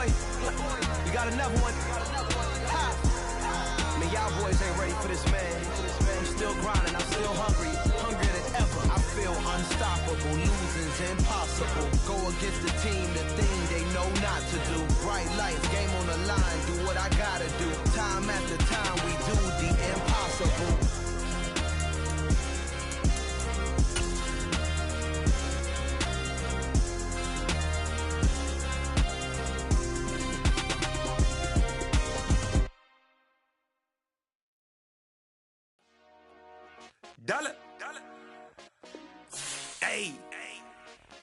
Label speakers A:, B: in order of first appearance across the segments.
A: boy. We got another one. Ha. Man, y'all boys ain't ready for this, man. I'm still grinding, I'm still hungry. Hungrier than ever. I feel unstoppable. Losing's impossible. Go against the team, the thing they know not to do. Bright lights, game on the line. Do what I gotta do. Time after time, we do the impossible.
B: Dollar. Hey.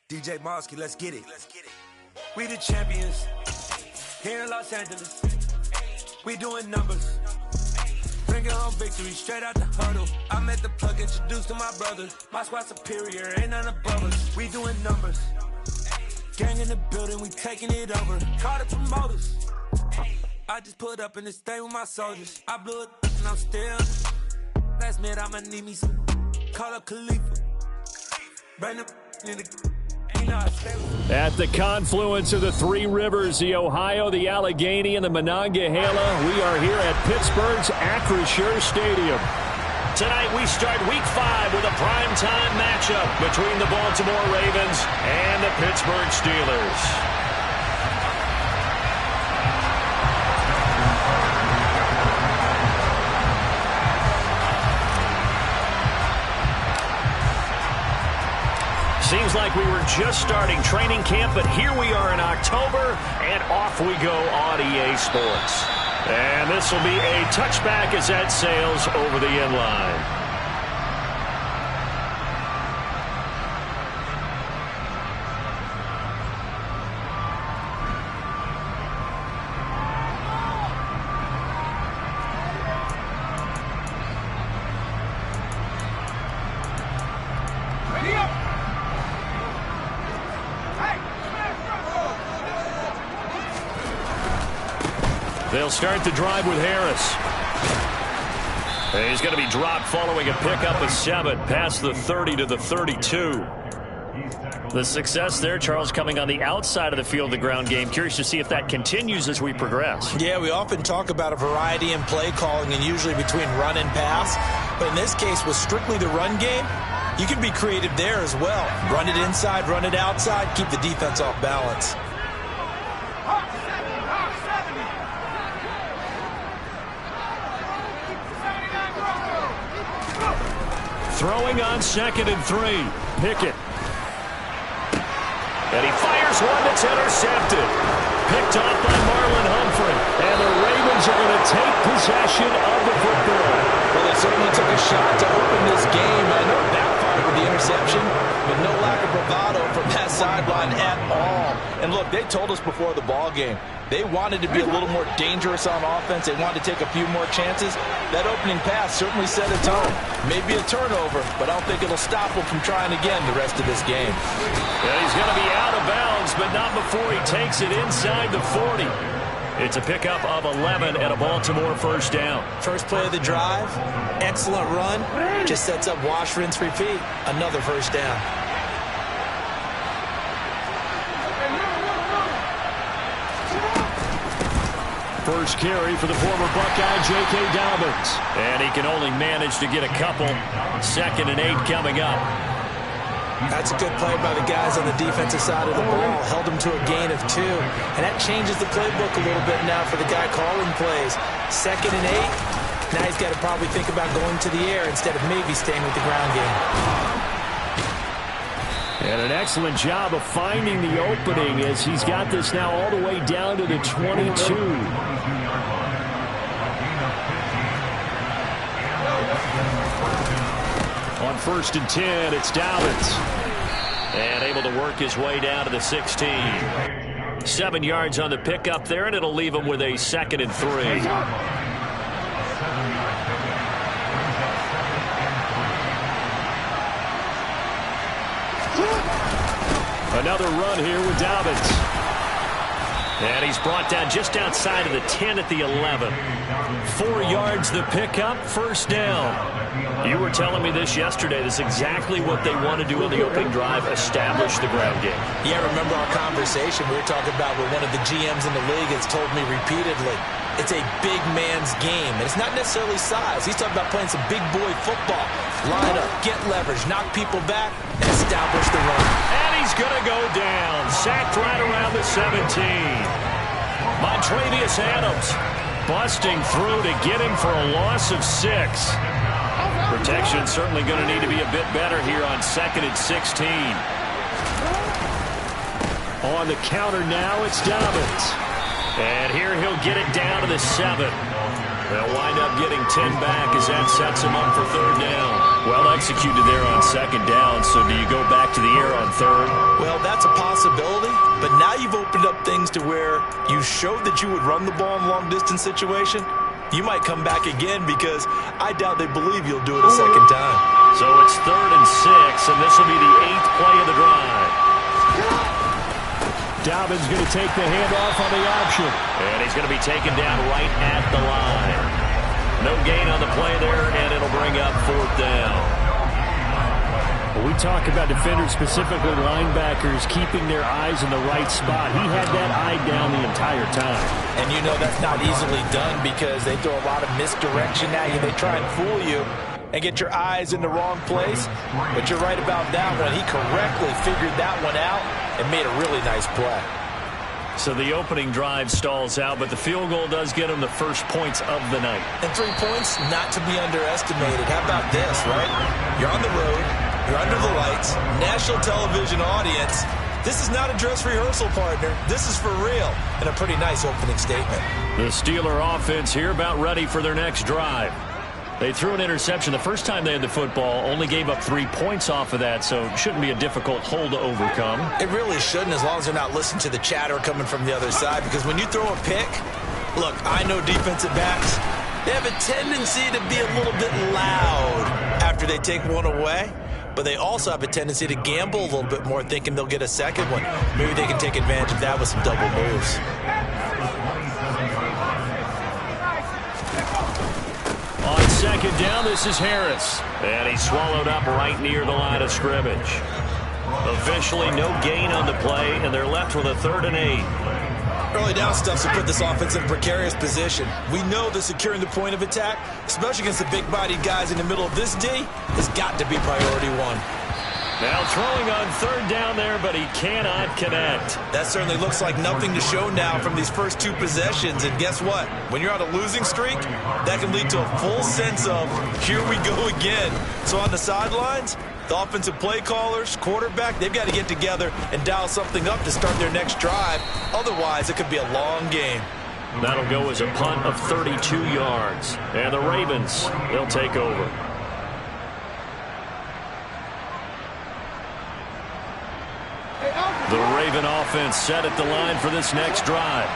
B: DJ Mosky, let's get it. We the champions here in Los Angeles. We doing numbers. Bringing home victory straight out the huddle. I'm at the plug, introduced to my brothers. My squad superior, ain't none above us. We doing numbers. Gang in the building, we taking it over. Call the promoters. I just put up in this thing with my soldiers. I blew it and I'm still. Last minute I'ma need me some. Call up Khalifa. Bring them in the.
C: At the confluence of the three rivers, the Ohio, the Allegheny, and the Monongahela, we are here at Pittsburgh's Acrisure Stadium. Tonight we start Week 5 with a primetime matchup between the Baltimore Ravens and the Pittsburgh Steelers. Seems like we were just starting training camp, but here we are in October, and off we go on EA Sports. And this will be a touchback as that sails over the end line. They'll start the drive with Harris. And he's going to be dropped following a pickup of 7 past the 30 to the 32. The success there, Charles, coming on the outside of the field, the ground game. Curious to see if that continues as we progress.
D: Yeah, we often talk about a variety in play calling and usually between run and pass. But in this case, with strictly the run game, you can be creative there as well. Run it inside, run it outside, keep the defense off balance.
C: Throwing on 2nd and 3. Pickett. And he fires one that's intercepted. Picked off by Marlon Humphrey. And the Ravens are going to take possession of the football.
D: Well, they certainly took a shot to open this game. I know it backfired with the interception, but no lack of bravado from that sideline at all. And look, they told us before the ball game, they wanted to be a little more dangerous on offense. They wanted to take a few more chances. That opening pass certainly set a tone. Maybe a turnover, but I don't think it'll stop him from trying again the rest of this game.
C: Yeah, he's going to be out of bounds, but not before he takes it inside the 40. It's a pickup of 11 and a Baltimore first down.
D: First play of the drive, excellent run. Just sets up wash, rinse, repeat. Another first down.
C: First carry for the former Buckeye, J.K. Dobbins. And he can only manage to get a couple. 2nd and 8 coming up.
D: That's a good play by the guys on the defensive side of the ball. Held them to a gain of 2. And that changes the playbook a little bit now for the guy calling plays. 2nd and 8. Now he's got to probably think about going to the air instead of maybe staying with the ground game.
C: And an excellent job of finding the opening as he's got this now all the way down to the 22. On 1st and 10, it's Dobbins. And able to work his way down to the 16. 7 yards on the pickup there, and it'll leave him with a 2nd and 3. Another run here with Dobbins. And he's brought down just outside of the 10 at the 11. 4 yards the pickup, first down. You were telling me this yesterday. This is exactly what they want to do on the opening drive, establish the ground game.
D: Yeah, remember our conversation we were talking about with one of the GMs in the league has told me repeatedly. It's a big man's game, and it's not necessarily size. He's talking about playing some big boy football. Line up, get leverage, knock people back, and establish the run.
C: And he's going to go down. Sacked right around the 17. Montravius Adams busting through to get him for a loss of 6. Protection certainly going to need to be a bit better here on 2nd and 16. On the counter now, it's Dobbins. And here he'll get it down to the 7. They'll wind up getting 10 back as that sets him up for 3rd down. Well executed there on 2nd down, so do you go back to the air on 3rd?
D: Well, that's a possibility, but now you've opened up things to where you showed that you would run the ball in long-distance situation. You might come back again because I doubt they believe you'll do it a 2nd time.
C: So it's 3rd and 6, and this will be the 8th play of the drive. Dobbins going to take the handoff on the option. And he's going to be taken down right at the line. No gain on the play there, and it'll bring up 4th down. When we talk about defenders, specifically linebackers, keeping their eyes in the right spot, he had that eye down the entire time.
D: And you know that's not easily done because they throw a lot of misdirection at you. They try and fool you and get your eyes in the wrong place. But you're right about that one. He correctly figured that one out and made a really nice play.
C: So the opening drive stalls out, but the field goal does get him the first points of the night.
D: And 3 points, not to be underestimated. How about this, right? You're on the road. You're under the lights. National television audience. This is not a dress rehearsal, partner. This is for real. And a pretty nice opening statement.
C: The Steeler offense here about ready for their next drive. They threw an interception the first time they had the football, only gave up 3 points off of that, so it shouldn't be a difficult hole to overcome.
D: It really shouldn't, as long as they're not listening to the chatter coming from the other side, because when you throw a pick, look, I know defensive backs, they have a tendency to be a little bit loud after they take one away, but they also have a tendency to gamble a little bit more, thinking they'll get a second one. Maybe they can take advantage of that with some double moves.
C: On 2nd down, this is Harris. And he's swallowed up right near the line of scrimmage. Officially no gain on the play, and they're left with a 3rd and 8.
D: Early down stuff to put this offense in a precarious position. We know that securing the point of attack, especially against the big-bodied guys in the middle of this D, has got to be priority 1.
C: Now throwing on 3rd down there, but he cannot connect.
D: That certainly looks like nothing to show now from these first 2 possessions. And guess what? When you're on a losing streak, that can lead to a full sense of, here we go again. So on the sidelines, the offensive play callers, quarterback, they've got to get together and dial something up to start their next drive. Otherwise, it could be a long game.
C: That'll go as a punt of 32 yards. And the Ravens, they'll take over. The Raven offense set at the line for this next drive.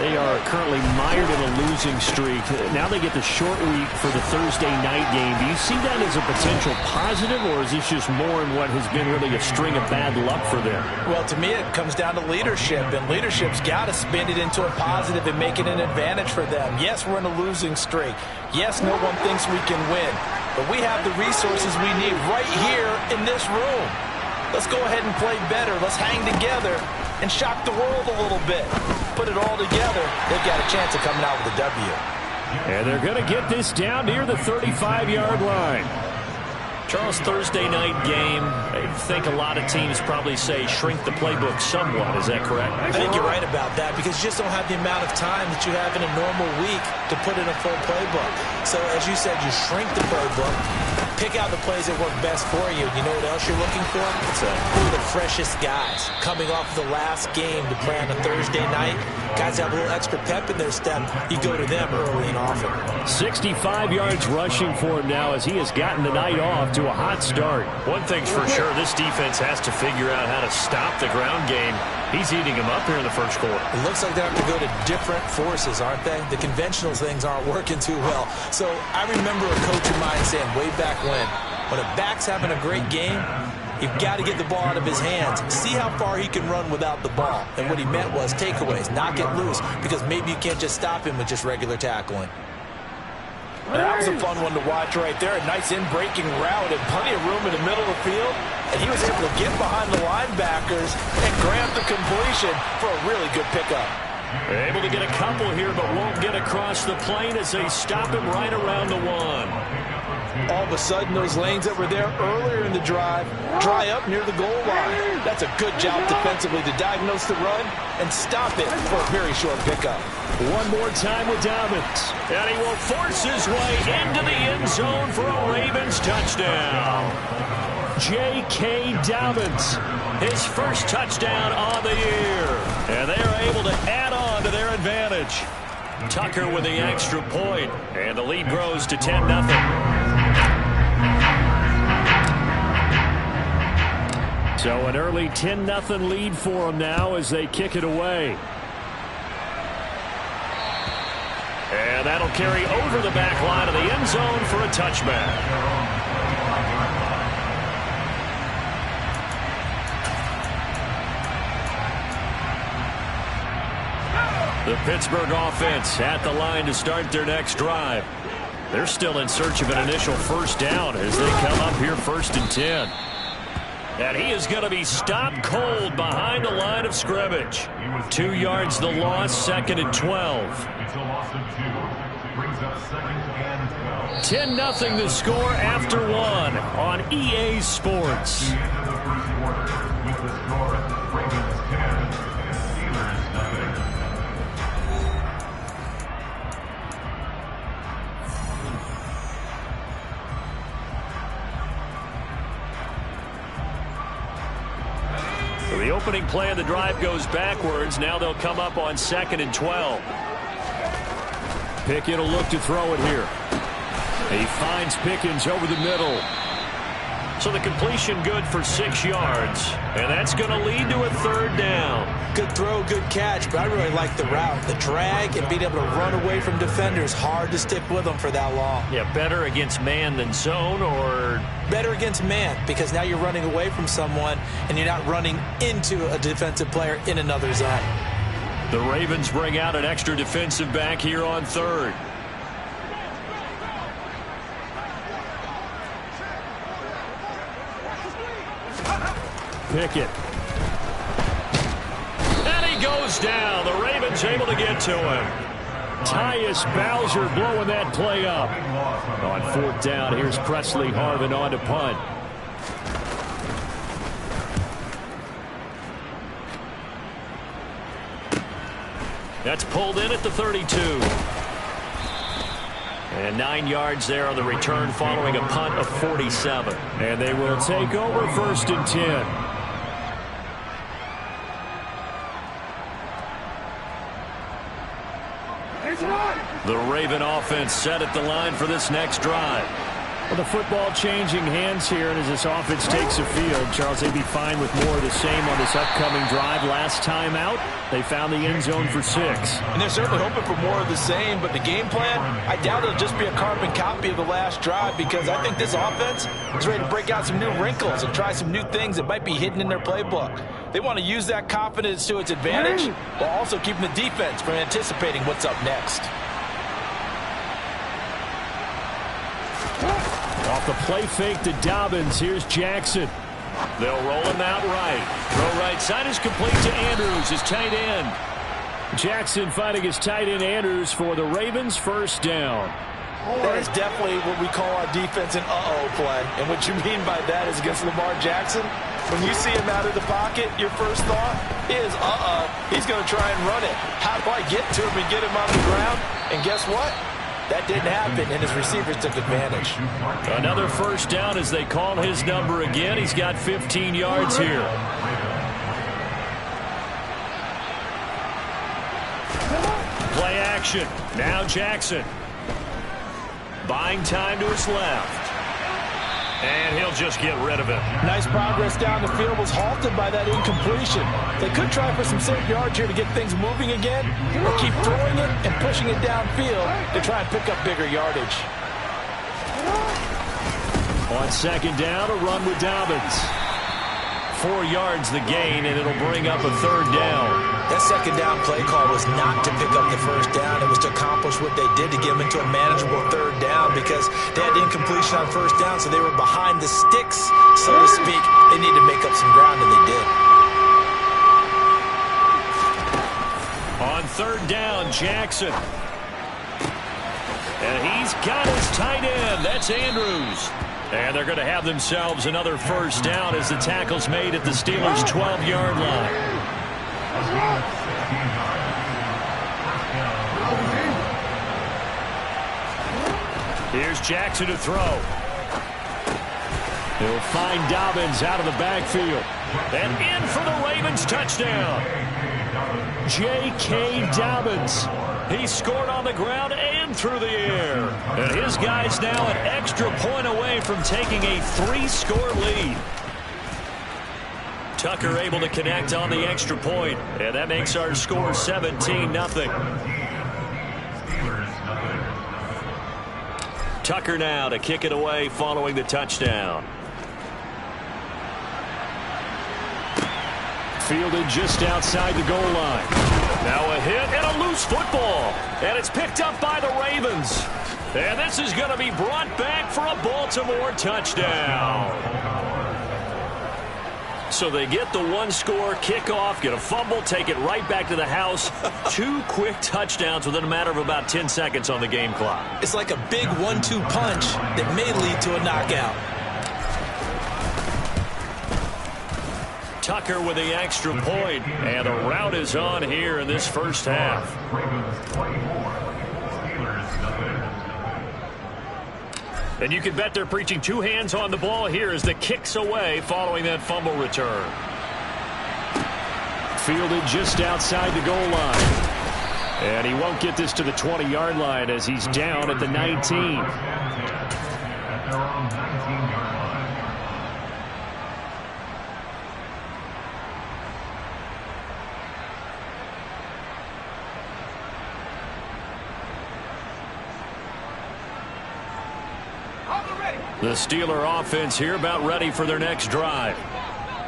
C: They are currently mired in a losing streak. Now they get the short week for the Thursday night game. Do you see that as a potential positive, or is this just more in what has been really a string of bad luck for them?
D: Well, to me, it comes down to leadership, and leadership's got to spin it into a positive and make it an advantage for them. Yes, we're in a losing streak. Yes, no one thinks we can win, but we have the resources we need right here in this room. Let's go ahead and play better. Let's hang together and shock the world a little bit. Put it all together. They've got a chance of coming out with a W.
C: And they're going to get this down near the 35-yard line. Charles, Thursday night game, I think a lot of teams probably say shrink the playbook somewhat. Is that correct?
D: I think you're right about that because you just don't have the amount of time that you have in a normal week to put in a full playbook. So, as you said, you shrink the playbook, pick out the plays that work best for you. You know what else you're looking for? Who are the freshest guys coming off of the last game to play on a Thursday night? Guys have a little extra pep in their step. You go to them early and often.
C: 65 yards rushing for him now as he has gotten the night off to a hot start. One thing's for sure, this defense has to figure out how to stop the ground game. He's eating them up here in the first quarter.
D: It looks like they have to go to different forces, aren't they? The conventional things aren't working too well. So I remember a coach of mine saying way back when a back's having a great game, You've got to get the ball out of his hands. See how far he can run without the ball. And what he meant was takeaways, not get loose, because maybe you can't just stop him with just regular tackling.
E: That was a fun one to watch right there. A nice in-breaking route and plenty of room in the middle of the field. And he was able to get behind the linebackers and grab the completion for a really good pickup.
C: Able to get a couple here, but won't get across the plane as they stop him right around the 1.
E: All of a sudden, those lanes that were there earlier in the drive dry up near the goal line. That's a good job defensively to diagnose the run and stop it for a very short pickup.
C: One more time with Dobbins. And he will force his way into the end zone for a Ravens touchdown. J.K. Dobbins, his first touchdown on the year. And they are able to add on to their advantage. Tucker with the extra point, and the lead grows to 10-0. So an early 10-0 lead for them now as they kick it away. And that'll carry over the back line of the end zone for a touchback. The Pittsburgh offense at the line to start their next drive. They're still in search of an initial first down as they come up here 1st and 10. And he is going to be stopped cold behind the line of scrimmage. 2 yards the loss, 2nd and 12. 10-0 the score after 1 on EA Sports. The opening play of the drive goes backwards. Now they'll come up on 2nd and 12. Pickett will look to throw it here. He finds Pickens over the middle. So the completion good for 6 yards. And that's going to lead to a 3rd down.
D: Good throw, good catch, but I really like the route. The drag and being able to run away from defenders. Hard to stick with them for that long.
C: Yeah, better against man than zone, or?
D: Better against man, because now you're running away from someone and you're not running into a defensive player in another zone.
C: The Ravens bring out an extra defensive back here on 3rd. Pickett. And he goes down. The Ravens able to get to him. Tyus Bowser blowing that play up. On 4th down, here's Presley Harvin on to punt. That's pulled in at the 32. And 9 yards there on the return following a punt of 47. And they will take over 1st and 10. The Raven offense set at the line for this next drive. Well, the football changing hands here, and as this offense takes the field, Charles, they'd be fine with more of the same on this upcoming drive. Last time out, they found the end zone for 6.
E: And they're certainly hoping for more of the same, but the game plan, I doubt it'll just be a carbon copy of the last drive, because I think this offense is ready to break out some new wrinkles and try some new things that might be hidden in their playbook. They want to use that confidence to its advantage while also keeping the defense from anticipating what's up next.
C: Off the play fake to Dobbins. Here's Jackson. They'll roll him out right. Throw right side is complete to Andrews, his tight end. Jackson finding his tight end Andrews for the Ravens' 1st down.
E: That is definitely what we call our defense an uh-oh play. And what you mean by that is against Lamar Jackson, when you see him out of the pocket, your first thought is, he's going to try and run it. How do I get to him and get him on the ground? And guess what? That didn't happen, and his receivers took advantage.
C: Another 1st down as they call his number again. He's got 15 yards here. Play action. Now Jackson. Buying time to his left. And he'll just get rid of it.
E: Nice progress down the field, was halted by that incompletion. They could try for some safe yards here to get things moving again, or keep throwing it and pushing it downfield to try and pick up bigger yardage.
C: On 2nd down, a run with Dobbins. 4 yards the gain, and it'll bring up a 3rd down.
D: That 2nd down play call was not to pick up the 1st down. It was to accomplish what they did, to get them into a manageable 3rd down, because they had incompletion on 1st down, so they were behind the sticks, so to speak. They need to make up some ground, and they did.
C: On 3rd down, Jackson. And he's got his tight end. That's Andrews. And they're going to have themselves another 1st down as the tackle's made at the Steelers' 12-yard line. Here's Jackson to throw. He'll find Dobbins out of the backfield. And in for the Ravens touchdown. J.K. Dobbins. He scored on the ground and through the air. And his guy's now an extra point away from taking a 3-score lead. Tucker able to connect on the extra point. And that makes our score 17-0. Tucker now to kick it away following the touchdown. Fielded just outside the goal line. Now a hit and a loose football. And it's picked up by the Ravens. And this is going to be brought back for a Baltimore touchdown. So they get the 1-score kickoff, get a fumble, take it right back to the house. 2 quick touchdowns within a matter of about 10 seconds on the game clock.
D: It's like a big 1-2 punch that may lead to a knockout.
C: Tucker with the extra point, and the route is on here in this first half. And you can bet they're preaching 2 hands on the ball here as the kick's away following that fumble return. Fielded just outside the goal line. And he won't get this to the 20-yard line as he's down at the 19. The Steeler offense here about ready for their next drive.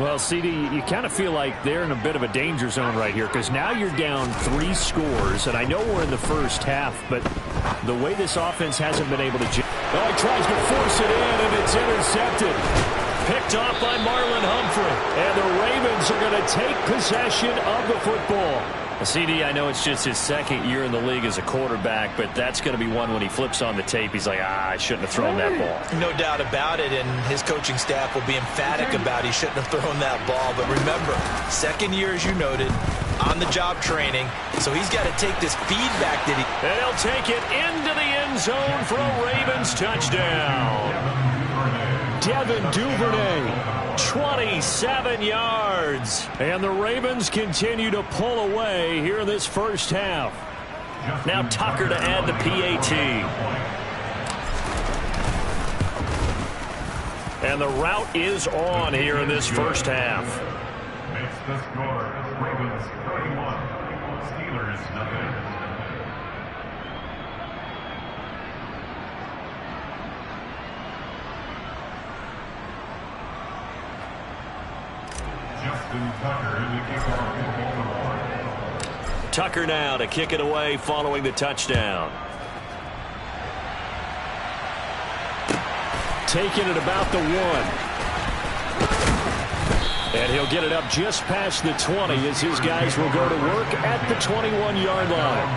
C: Well, CD, you kind of feel like they're in a bit of a danger zone right here because now you're down 3 scores, and I know we're in the first half, but the way this offense hasn't been able to... Oh, he tries to force it in, and it's intercepted. Picked off by Marlon Humphrey, and the Ravens are going to take possession of the football. CD, I know it's just his 2nd year in the league as a quarterback, but that's going to be one when he flips on the tape. He's like, I shouldn't have thrown that ball.
D: No doubt about it, and his coaching staff will be emphatic about he shouldn't have thrown that ball. But remember, 2nd year, as you noted, on-the-job training, so he's got to take this feedback that he...
C: And he'll take it into the end zone for a Ravens touchdown. Devin Duvernay. 27 yards. And the Ravens continue to pull away here in this first half. Now Tucker to add the PAT. And the route is on here in this first half.
F: Makes the score Ravens 31, Steelers nothing.
C: Tucker now to kick it away following the touchdown. Taking it about the 1. And he'll get it up just past the 20 as his guys will go to work at the 21-yard line.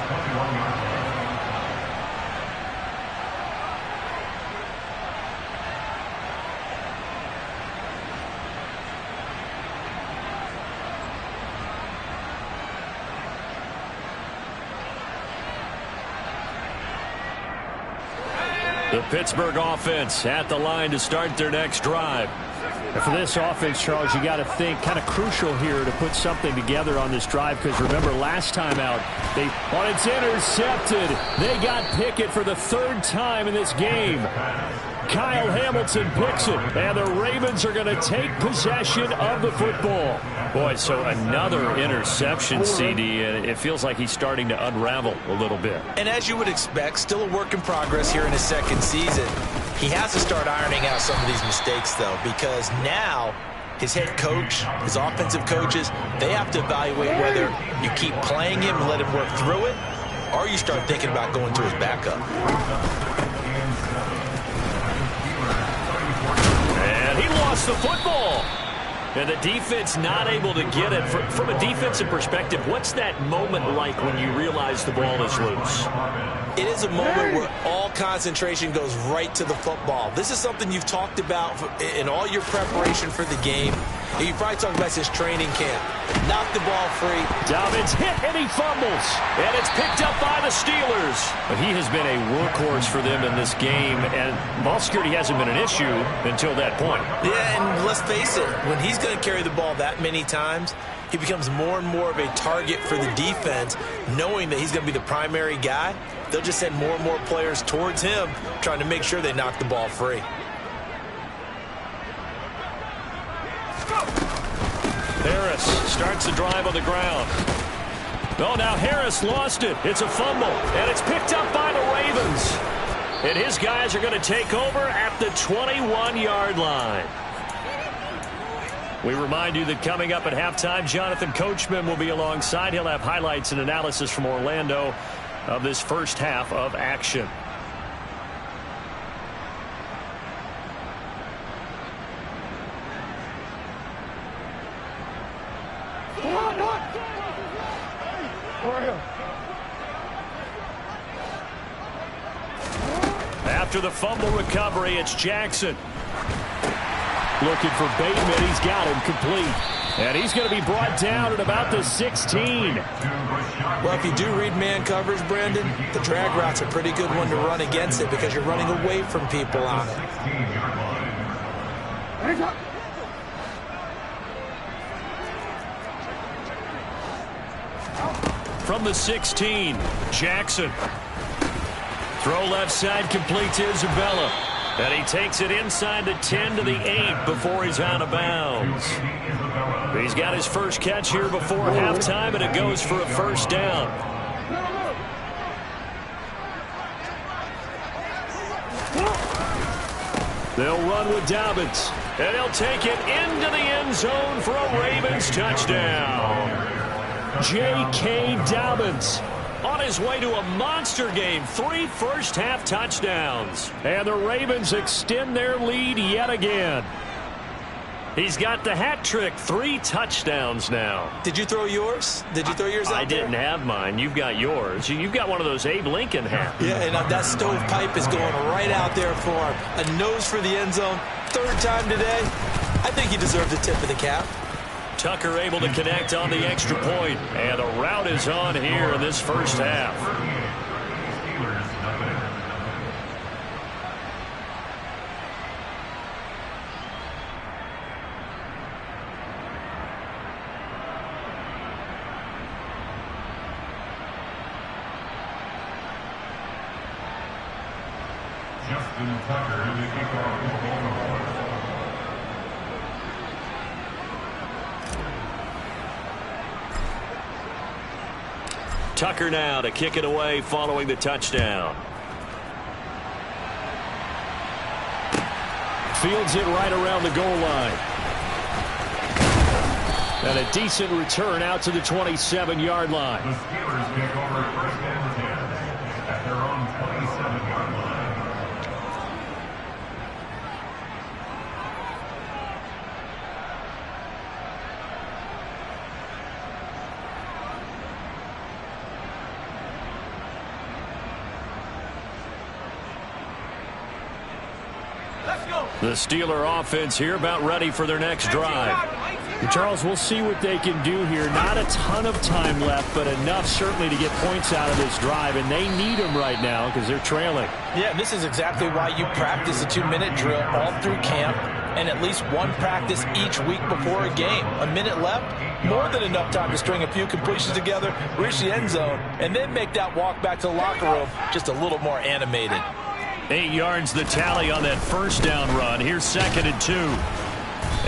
C: The Pittsburgh offense at the line to start their next drive. And for this offense, Charles, you got to think kind of crucial here to put something together on this drive because remember last time out, it's intercepted. They got Pickett for the 3rd time in this game. Kyle Hamilton picks it, and the Ravens are going to take possession of the football. Boy, so another interception, CD, and it feels like he's starting to unravel a little bit.
D: And as you would expect, still a work in progress here in his 2nd season. He has to start ironing out some of these mistakes, though, because now his head coach, his offensive coaches, they have to evaluate whether you keep playing him and let him work through it, or you start thinking about going to his backup.
C: And he lost the football. And the defense not able to get it. From a defensive perspective, what's that moment like when you realize the ball is loose?
D: It is a moment where all concentration goes right to the football. This is something you've talked about in all your preparation for the game. You probably talked about this training camp. Knock the ball free.
C: Dobbins hit and he fumbles. And it's picked up by the Steelers. But he has been a workhorse for them in this game. And ball security hasn't been an issue until that point.
D: Yeah, and let's face it, when he's going to carry the ball that many times, he becomes more and more of a target for the defense, knowing that he's going to be the primary guy. They'll just send more and more players towards him, trying to make sure they knock the ball free.
C: Harris starts the drive on the ground. Oh, now Harris lost it. It's a fumble, and it's picked up by the Ravens. And his guys are going to take over at the 21-yard line. We remind you that coming up at halftime, Jonathan Coachman will be alongside. He'll have highlights and analysis from Orlando of this first half of action. After the fumble recovery, it's Jackson. Looking for Bateman. He's got him complete. And he's going to be brought down at about the 16.
D: Well, if you do read man coverage, Brandon, the drag route's a pretty good one to run against it because you're running away from people on it.
C: From the 16, Jackson. Throw left side, complete to Isabella. And he takes it inside the 10 to the 8 before he's out of bounds. He's got his first catch here before halftime, and it goes for a first down. They'll run with Dobbins, and he'll take it into the end zone for a Ravens touchdown. J.K. Dobbins on his way to a monster game. 3 first-half touchdowns. And the Ravens extend their lead yet again. He's got the hat trick. 3 touchdowns now.
D: Did you throw yours? Did you throw yours out there?
C: I didn't have mine. You've got yours. You've got one of those Abe Lincoln hats.
D: Yeah, and that stovepipe is going right out there for him. A nose for the end zone. 3rd time today. I think he deserves a tip of the cap.
C: Tucker able to connect on the extra point. And the route is on here in this first half.
F: Justin Tucker to kick off the Baltimore.
C: Tucker now to kick it away following the touchdown. Fields it right around the goal line. And a decent return out to the 27-yard line.
F: The Steelers take over 1st and 10 at their own 27-yard line.
C: The Steeler offense here about ready for their next drive. And Charles, we'll see what they can do here. Not a ton of time left, but enough certainly to get points out of this drive, and they need them right now because they're trailing.
D: Yeah, this is exactly why you practice a 2-minute drill all through camp and at least one practice each week before a game. A minute left, more than enough time to string a few completions together, reach the end zone, and then make that walk back to the locker room just a little more animated.
C: 8 yards the tally on that first down run. Here's 2nd and 2.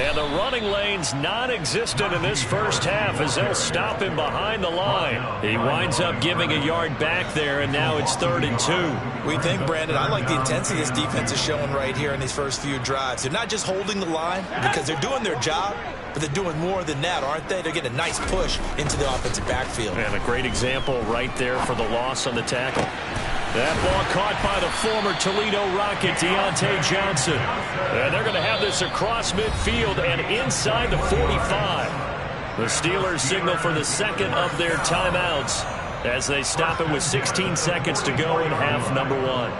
C: And the running lane's non-existent in this first half as they'll stop him behind the line. He winds up giving a yard back there, and now it's 3rd and 2.
D: We think, Brandon, I like the intensity this defense is showing right here in these first few drives. They're not just holding the line because they're doing their job, but they're doing more than that, aren't they? They're getting a nice push into the offensive backfield.
C: And a great example right there for the loss on the tackle. That ball caught by the former Toledo Rocket, Deontay Johnson. And they're going to have this across midfield and inside the 45. The Steelers signal for the second of their timeouts as they stop it with 16 seconds to go in half number 1.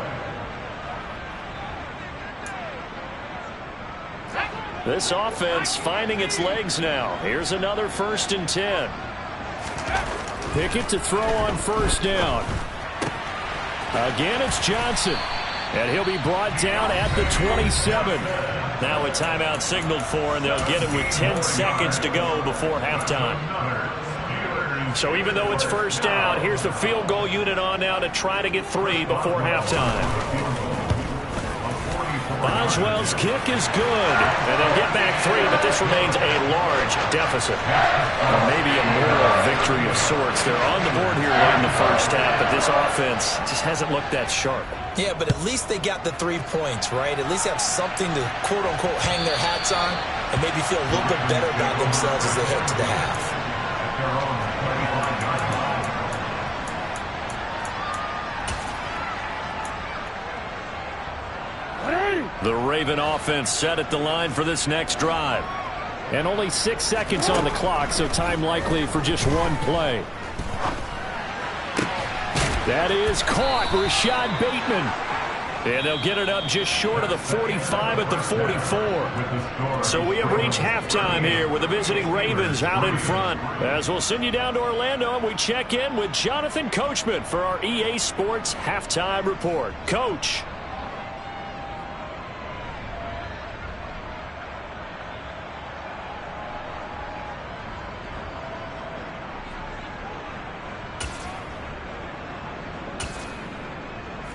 C: This offense finding its legs now. Here's another 1st and 10. Pickett to throw on 1st down. Again, it's Johnson. And he'll be brought down at the 27. Now a timeout signaled for, and they'll get it with 10 seconds to go before halftime. So even though it's 1st down, here's the field goal unit on now to try to get 3 before halftime. Boswell's kick is good. And they'll get back 3, but this remains a large deficit. Or maybe a moral victory of sorts. They're on the board here late in the first half, but this offense just hasn't looked that sharp.
D: Yeah, but at least they got the 3 points, right? At least have something to, quote-unquote, hang their hats on and maybe feel a little bit better about themselves as they head to the half.
C: The Raven offense set at the line for this next drive. And only 6 seconds on the clock, so time likely for just one play. That is caught, Rashad Bateman. And they'll get it up just short of the 45 at the 44. So we have reached halftime here with the visiting Ravens out in front. As we'll send you down to Orlando, and we check in with Jonathan Coachman for our EA Sports Halftime Report. Coach.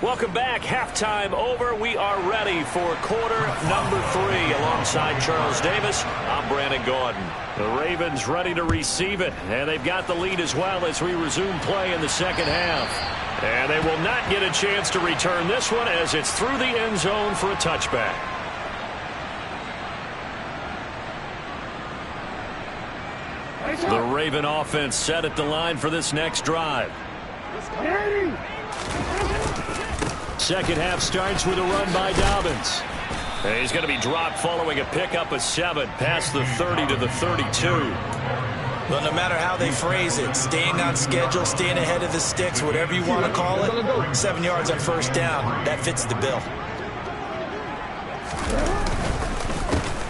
C: Welcome back. Halftime over. We are ready for quarter number 3. Alongside Charles Davis, I'm Brandon Gordon. The Ravens ready to receive it, and they've got the lead as well as we resume play in the second half. And they will not get a chance to return this one as it's through the end zone for a touchback. The Raven offense set at the line for this next drive. Second half starts with a run by Dobbins. And he's going to be dropped following a pickup of 7 past the 30 to the 32.
D: Well, no matter how they phrase it, staying on schedule, staying ahead of the sticks, whatever you want to call it, 7 yards on 1st down, that fits the bill.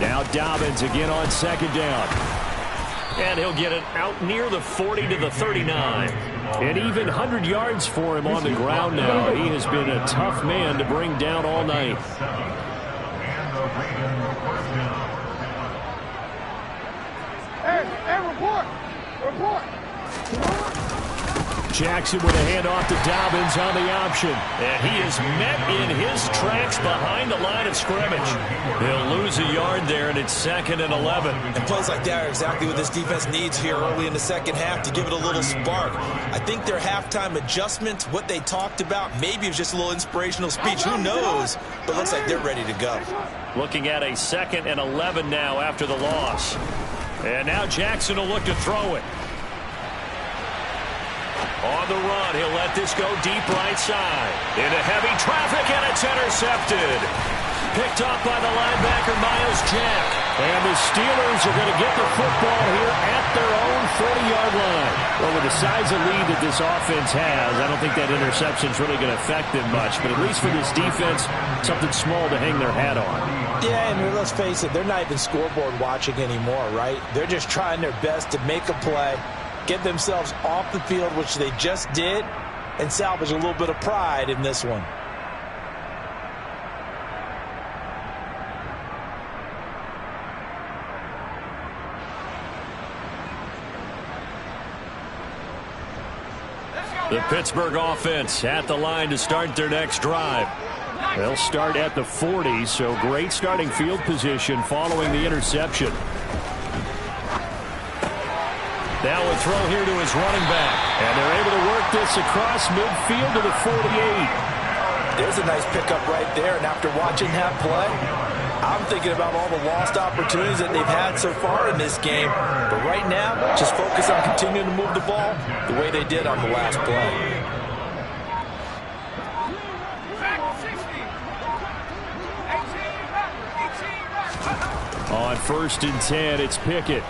C: Now Dobbins again on 2nd down. And he'll get it out near the 40 to the 39. And even 100 yards for him on the ground now. He has been a tough man to bring down all night.
G: Report.
C: Jackson with a handoff to Dobbins on the option. And he is met in his tracks behind the line of scrimmage. He'll lose a yard there, and it's 2nd and 11.
D: And plays like that are exactly what this defense needs here early in the second half to give it a little spark. I think their halftime adjustment, what they talked about, maybe it was just a little inspirational speech. Who knows? But looks like they're ready to go.
C: Looking at a 2nd and 11 now after the loss. And now Jackson will look to throw it. On the run, he'll let this go deep right side. Into heavy traffic, and it's intercepted. Picked off by the linebacker, Myles Jack. And the Steelers are going to get the football here at their own 40-yard line. Well, with the size of lead that this offense has, I don't think that interception is really going to affect them much. But at least for this defense, something small to hang their hat on.
E: Yeah, and let's face it, they're not even scoreboard watching anymore, right? They're just trying their best to make a play, get themselves off the field, which they just did, and salvage a little bit of pride in this one.
C: The Pittsburgh offense at the line to start their next drive. They'll start at the 40, so great starting field position following the interception. Now a throw here to his running back, and they're able to work this across midfield to the 48.
E: There's a nice pickup right there, and after watching that play, I'm thinking about all the lost opportunities that they've had so far in this game. But right now, just focus on continuing to move the ball the way they did on the last play.
C: On 1st and 10, it's Pickett.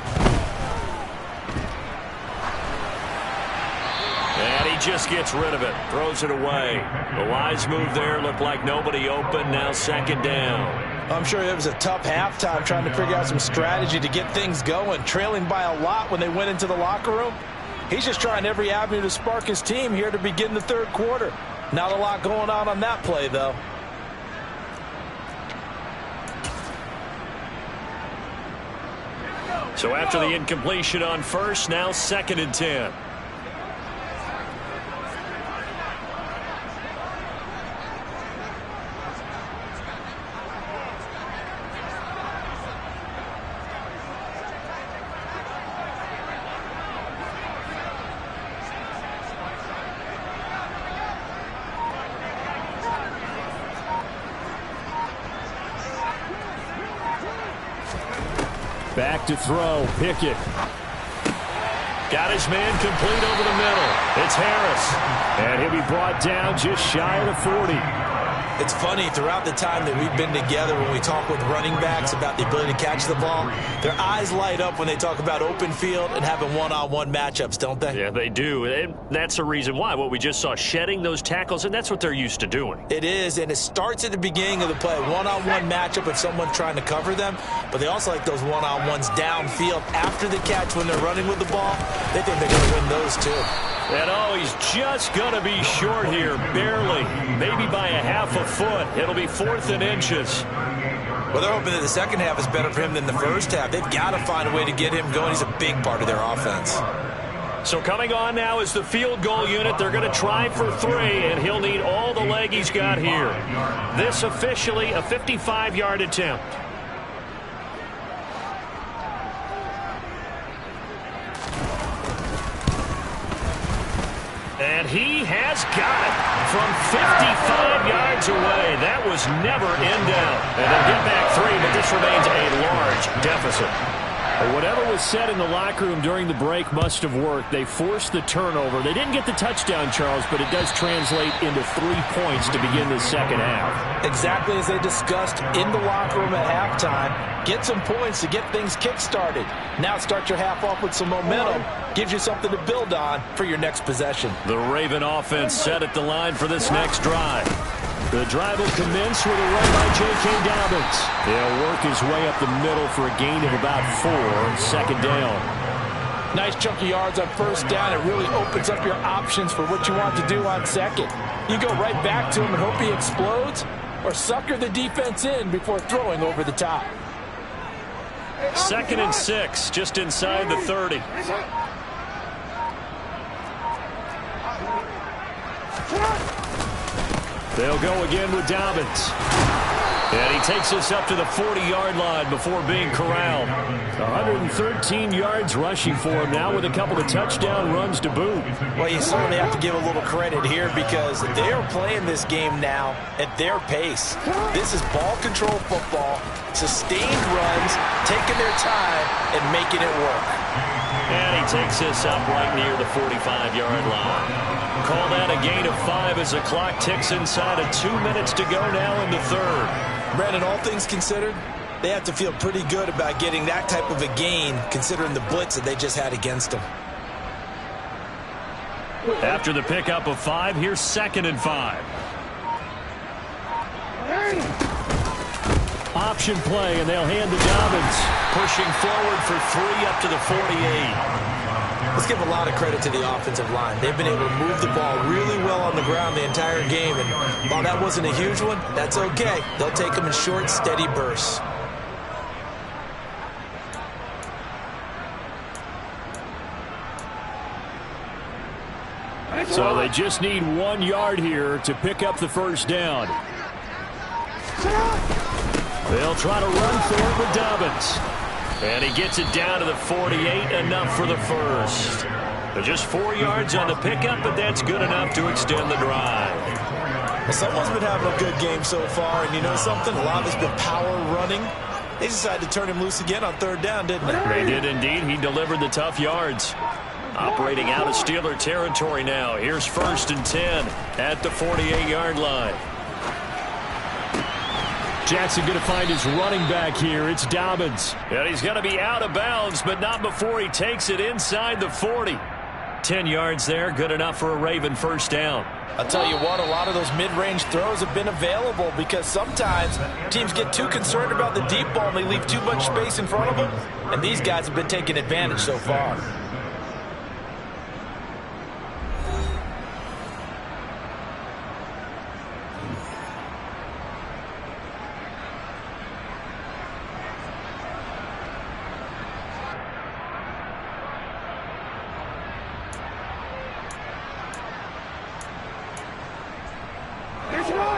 C: And he just gets rid of it, throws it away. The wise move there, looked like nobody open, now 2nd down.
E: I'm sure it was a tough halftime trying to figure out some strategy to get things going, trailing by a lot when they went into the locker room. He's just trying every avenue to spark his team here to begin the 3rd quarter. Not a lot going on that play, though.
C: So after the incompletion on 1st, now 2nd and 10. Back to throw, Pickett. Got his man complete over the middle. It's Harris. And he'll be brought down just shy of the 40.
E: It's funny, throughout the time that we've been together, when we talk with running backs about the ability to catch the ball, their eyes light up when they talk about open field and having one-on-one matchups, don't they?
C: Yeah, they do. And that's the reason why. What we just saw, shedding those tackles, and that's what they're used to doing.
E: It is, and it starts at the beginning of the play. One-on-one matchup if someone's trying to cover them, but they also like those one-on-ones downfield after the catch when they're running with the ball. They think they're going to win those too.
C: And he's just going to be short here, barely, maybe by a half a foot. It'll be 4th and inches.
E: Well, they're hoping that the second half is better for him than the first half. They've got to find a way to get him going. He's a big part of their offense.
C: So coming on now is the field goal unit. They're going to try for 3, and he'll need all the leg he's got here. This officially a 55-yard attempt. And he has got it from 55 yards away. That was never in doubt. And they'll get back 3, but this remains a large deficit. Whatever was said in the locker room during the break must have worked. They forced the turnover. They didn't get the touchdown, Charles, but it does translate into 3 points to begin the second half.
E: Exactly as they discussed in the locker room at halftime. Get some points to get things kick-started. Now start your half off with some momentum. Gives you something to build on for your next possession.
C: The Raven offense set at the line for this next drive. The drive will commence with a run by J.K. Dobbins. He'll work his way up the middle for a gain of about 4, 2nd down.
E: Nice chunk of yards on 1st down. It really opens up your options for what you want to do on 2nd. You go right back to him and hope he explodes, or sucker the defense in before throwing over the top.
C: 2nd and 6, just inside the 30. They'll go again with Dobbins. And he takes us up to the 40-yard line before being corralled. 113 yards rushing for him now with a couple of touchdown runs to boot.
E: Well, you certainly have to give a little credit here because they are playing this game now at their pace. This is ball control football, sustained runs, taking their time and making it work.
C: And he takes us up right near the 45-yard line. Call that a gain of 5 as the clock ticks inside of 2 minutes to go now in the 3rd.
E: Brandon, all things considered, they have to feel pretty good about getting that type of a gain considering the blitz that they just had against them.
C: After the pickup of 5, here's 2nd and 5. Option play, and they'll hand to Dobbins. Pushing forward for 3 up to the 48.
E: Let's give a lot of credit to the offensive line. They've been able to move the ball really well on the ground the entire game, and while that wasn't a huge one, that's okay. They'll take them in short, steady bursts. So
C: they just need 1 yard here to pick up the 1st down. They'll try to run for it with Dobbins. And he gets it down to the 48, enough for the first. They're just 4 yards on the pickup, but that's good enough to extend the drive.
E: Well, someone's been having a good game so far, and you know something? A lot of it's been power running. They decided to turn him loose again on 3rd down, didn't they?
C: They did indeed. He delivered the tough yards. Operating out of Steeler territory now. Here's 1st and 10 at the 48-yard line. Jackson going to find his running back here. It's Dobbins. And he's going to be out of bounds, but not before he takes it inside the 40. 10 yards there, good enough for a Raven 1st down.
E: I'll tell you what, a lot of those mid-range throws have been available because sometimes teams get too concerned about the deep ball and they leave too much space in front of them. And these guys have been taking advantage so far.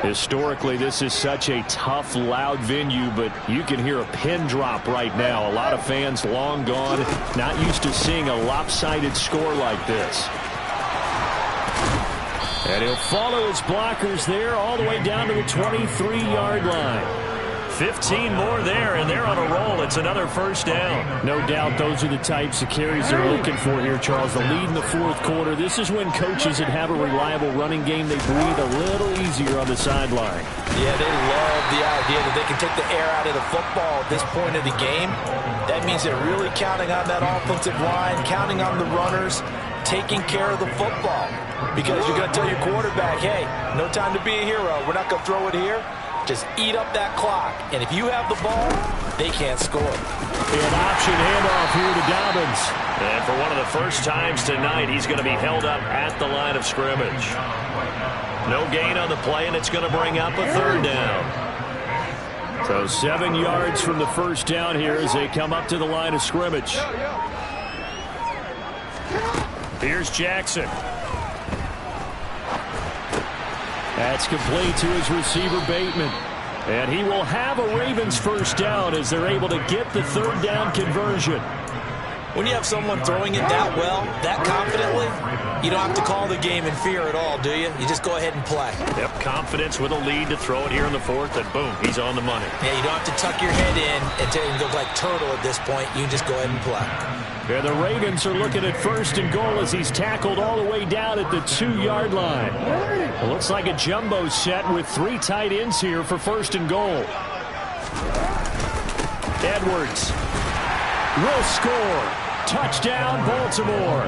C: Historically, this is such a tough, loud venue, but you can hear a pin drop right now. A lot of fans long gone, not used to seeing a lopsided score like this. And he'll follow his blockers there all the way down to the 23-yard line. 15 more there, and they're on a roll. It's another 1st down. No doubt those are the types of carries they're looking for here, Charles. The lead in the 4th quarter. This is when coaches that have a reliable running game, they breathe a little easier on the sideline.
E: Yeah, they love the idea that they can take the air out of the football at this point of the game. That means they're really counting on that offensive line, counting on the runners, taking care of the football. Because you're going to tell your quarterback, hey, no time to be a hero. We're not going to throw it here. Just eat up that clock. And if you have the ball, they can't score.
C: An option handoff here to Dobbins. And for one of the first times tonight, he's going to be held up at the line of scrimmage. No gain on the play, and it's going to bring up a 3rd down. So 7 yards from the 1st down here as they come up to the line of scrimmage. Here's Jackson. That's complete to his receiver, Bateman. And he will have a Ravens 1st down as they're able to get the 3rd down conversion.
E: When you have someone throwing it that well, that confidently, you don't have to call the game in fear at all, do you? You just go ahead and play.
C: Yep, confidence with a lead to throw it here in the 4th, and boom, he's on the money.
E: Yeah, you don't have to tuck your head in until you look like turtle at this point. You just go ahead and play.
C: Yeah, the Ravens are looking at 1st and goal as he's tackled all the way down at the 2-yard line. It looks like a jumbo set with 3 tight ends here for 1st and goal. Edwards will score. Touchdown, Baltimore.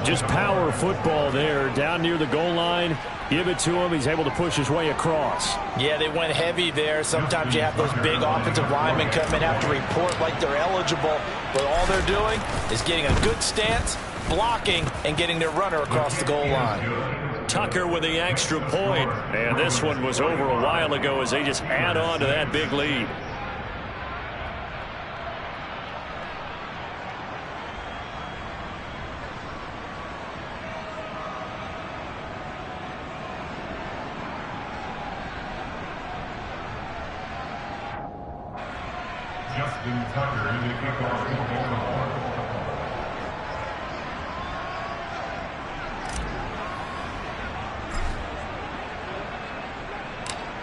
C: Just power football there down near the goal line. Give it to him. He's able to push his way across.
E: Yeah, they went heavy there. Sometimes you have those big offensive linemen come and have to report like they're eligible. But all they're doing is getting a good stance, blocking, and getting their runner across the goal line.
C: Tucker with the extra point. And this one was over a while ago as they just add on to that big lead.
F: Justin Tucker in the kickoff for Baltimore.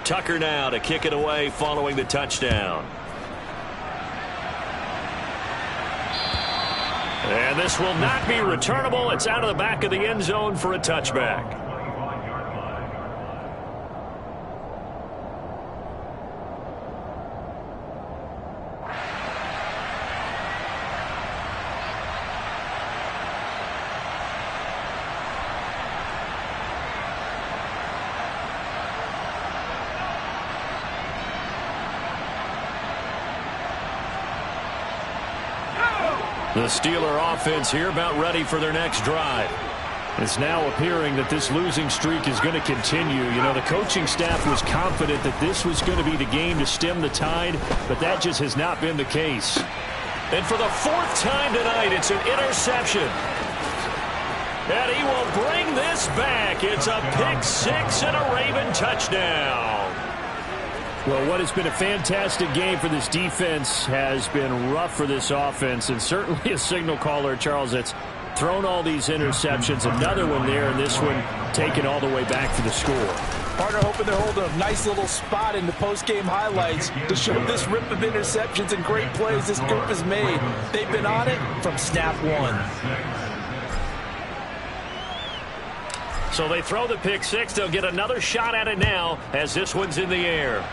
C: Tucker now to kick it away following the touchdown. And this will not be returnable. It's out of the back of the end zone for a touchback. The Steeler offense here about ready for their next drive. It's now appearing that this losing streak is going to continue. You know, the coaching staff was confident that this was going to be the game to stem the tide, but that just has not been the case. And for the 4th time tonight, it's an interception. And he will bring this back. It's a pick 6 and a Raven touchdown. Well, what has been a fantastic game for this defense has been rough for this offense, and certainly a signal caller, Charles, that's thrown all these interceptions. Another one there, and this one taken all the way back for the score.
E: Partner hoping they're holding a nice little spot in the post-game highlights to show this rip of interceptions and great plays this group has made. They've been on it from snap one.
C: So they throw the pick six. They'll get another shot at it now as this one's in the air.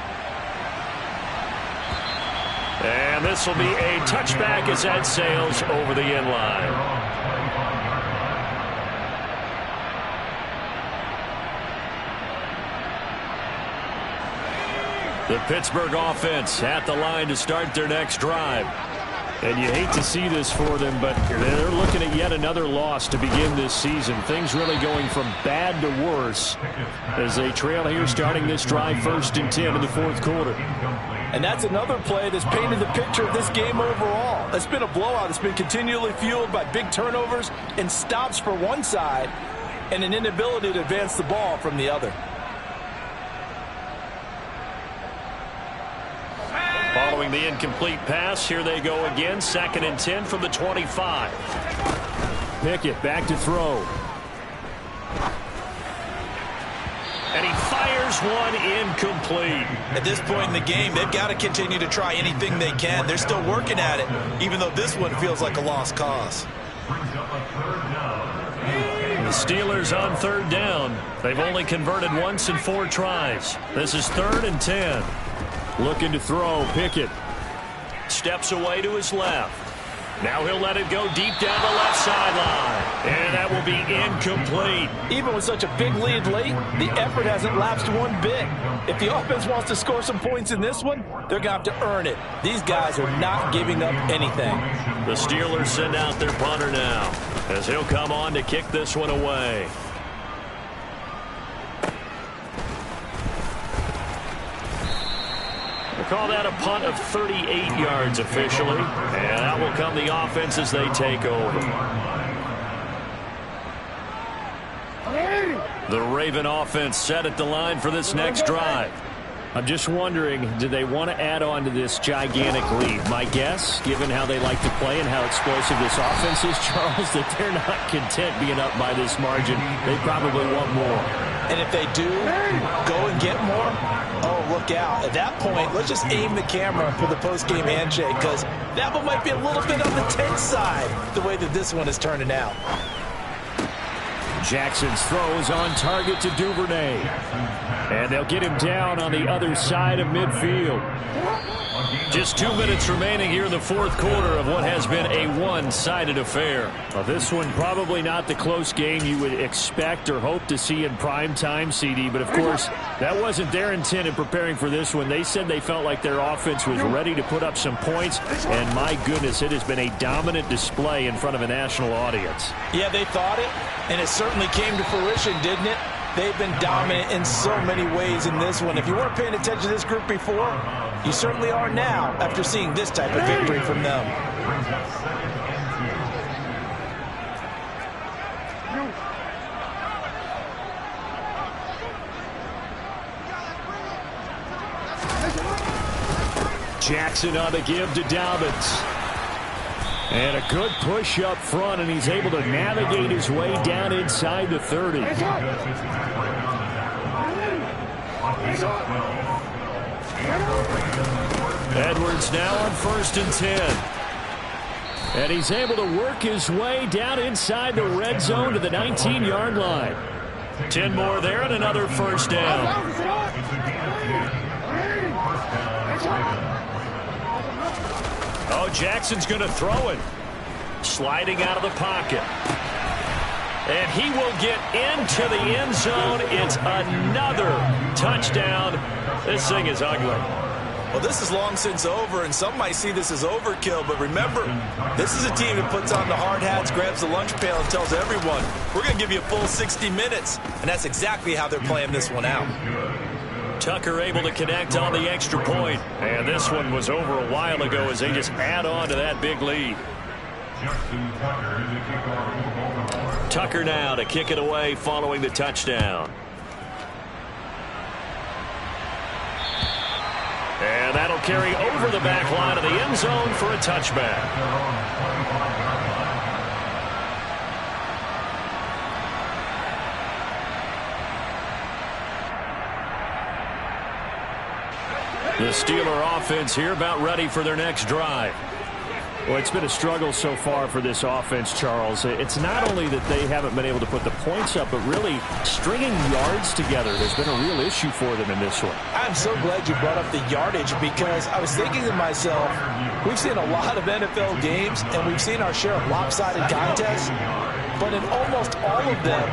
C: And this will be a touchback as that sails over the end line. The Pittsburgh offense at the line to start their next drive. And you hate to see this for them, but they're looking at yet another loss to begin this season. Things really going from bad to worse as they trail here starting this drive 1st and 10 in the 4th quarter.
E: And that's another play that's painted the picture of this game overall. It's been a blowout. It's been continually fueled by big turnovers and stops for one side and an inability to advance the ball from the other.
C: Following the incomplete pass, here they go again. 2nd and 10 from the 25. Pickett back to throw. And he fires one incomplete.
D: At this point in the game, they've got to continue to try anything they can. They're still working at it, even though this one feels like a lost cause.
C: The Steelers on 3rd down. They've only converted once in 4 tries. This is 3rd and 10. Looking to throw, Pickett. Steps away to his left. Now he'll let it go deep down the left sideline. And that will be incomplete.
E: Even with such a big lead late, the effort hasn't lapsed one bit. If the offense wants to score some points in this one, they're going to have to earn it. These guys are not giving up anything.
C: The Steelers send out their punter now as he'll come on to kick this one away. Call that a punt of 38 yards officially. And out will come the offense as they take over. The Raven offense set at the line for this next drive. I'm just wondering, do they want to add on to this gigantic lead? My guess, given how they like to play and how explosive this offense is, Charles, that they're not content being up by this margin. They probably want more.
E: And if they do go and get more, oh, look out. At that point, let's just aim the camera for the post-game handshake, because that one might be a little bit on the tense side, the way that this one is turning out.
C: Jackson's throw is on target to Duvernay. And they'll get him down on the other side of midfield. Just 2 minutes remaining here in the 4th quarter of what has been a one-sided affair. Well, this one probably not the close game you would expect or hope to see in prime time, CD. But, of course, that wasn't their intent in preparing for this one. They said they felt like their offense was ready to put up some points. And, my goodness, it has been a dominant display in front of a national audience.
E: Yeah, they thought it, and it certainly came to fruition, didn't it? They've been dominant in so many ways in this one. If you weren't paying attention to this group before, you certainly are now after seeing this type of victory from them.
C: Jackson on the give to Dobbins. And a good push up front, and he's able to navigate his way down inside the 30. Edwards now on 1st and 10. And he's able to work his way down inside the red zone to the 19-yard line. 10 more there and another 1st down. Oh, Jackson's going to throw it. Sliding out of the pocket. And he will get into the end zone. It's another touchdown. This thing is ugly.
D: Well, this is long since over, and some might see this as overkill. But remember, this is a team that puts on the hard hats, grabs the lunch pail, and tells everyone, we're going to give you a full 60 minutes. And that's exactly how they're playing this one out.
C: Tucker able to connect on the extra point. And this one was over a while ago as they just add on to that big lead. Tucker now to kick it away following the touchdown. And that'll carry over the back line of the end zone for a touchback. The Steeler offense here about ready for their next drive. Well, it's been a struggle so far for this offense, Charles. It's not only that they haven't been able to put the points up, but really stringing yards together has been a real issue for them in this one.
D: I'm so glad you brought up the yardage because I was thinking to myself, we've seen a lot of NFL games and we've seen our share of lopsided contests, but in almost all of them,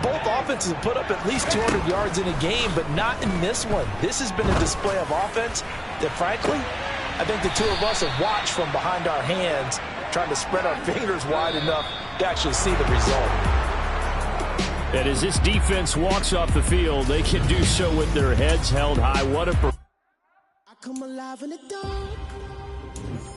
D: both offenses have put up at least 200 yards in a game, but not in this one. This has been a display of offense that, frankly, I think the two of us have watched from behind our hands, trying to spread our fingers wide enough to actually see the result.
C: And as this defense walks off the field, they can do so with their heads held high. What a...
H: I come alive in the dark.